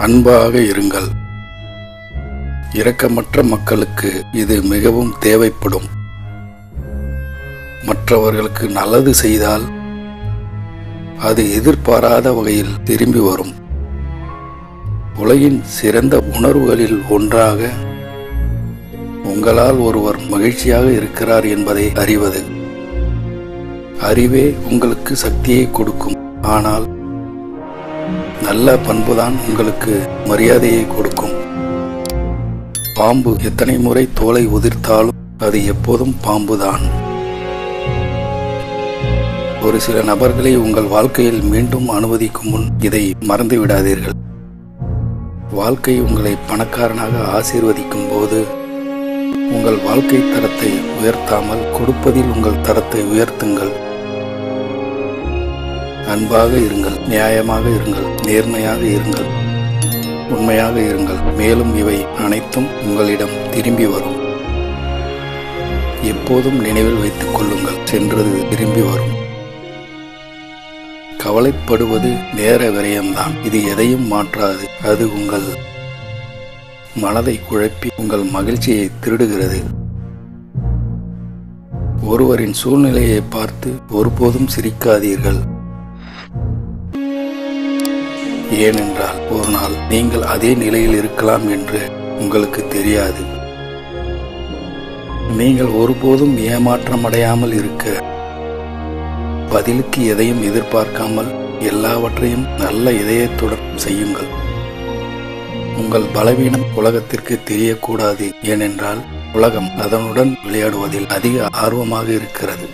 அன்பாக இருங்கள். இரக்கமற்ற மக்களுக்கு இது மிகவும் தேவைப்படும். மற்றவர்களுக்கு நல்லது செய்தால் அது எதிர்பாராத வகையில் திரும்பி வரும். உலகின் சிறந்த உணர்வுகளில் ஒன்றாக உங்களால் ஒருவர் மகிழ்ச்சியாக இருக்கிறார் என்பதை அறிவது. அறிவே உங்களுக்கு சக்தியை கொடுக்கும். ஆனால் நல்ல பண்புதான் உங்களுக்கு மரியாதையை கொடுக்கும். பாம்பு எத்தனை முறை தோலை உதிர்த்தாலும் அது எப்போதும் பாம்புதான். ஒரு சில நபர்களை உங்கள் வாழ்க்கையில் மீண்டும் அனுமதிக்கும் முன் இதை மறந்து விடாதீர்கள். வாழ்க்கை உங்களை பணக்காரனாக ஆசீர்வதிக்கும் போது உங்கள் வாழ்க்கை தரத்தை உயர்த்தாமல் கொடுப்பதில் உங்கள் தரத்தை உயர்த்துங்கள். அன்பாக இருங்கள், நியாயமாக இருங்கள், நேர்மையாக இருங்கள், உண்மையாக இருங்கள். மேலும் இவை அனைத்தும் உங்களிடம் திரும்பி வரும். எப்போதும் நினைவில் வைத்துக் கொள்ளுங்கள், சென்றது திரும்பி வரும். கவலைப்படுவது நேர விரயம்தான். இது எதையும் மாற்றாது. அது உங்கள் மனதை குழப்பி உங்கள் மகிழ்ச்சியை திருடுகிறது. ஒருவரின் சூழ்நிலையை பார்த்து ஒருபோதும் சிரிக்காதீர்கள். ஏனென்றால் ஒரு நாள் நீங்கள் அதே நிலையில் இருக்கலாம் என்று உங்களுக்கு தெரியாது. நீங்கள் ஒருபோதும் ஏமாற்றமடையாமல் இருக்க பதிலுக்கு எதையும் எதிர்பார்க்காமல் எல்லாவற்றையும் நல்ல இதயத்துடன் செய்யுங்கள். உங்கள் பலவீனம் உலகத்திற்கு தெரியக்கூடாது. ஏனென்றால் உலகம் அதனுடன் விளையாடுவதில் அதிக ஆர்வமாக இருக்கிறது.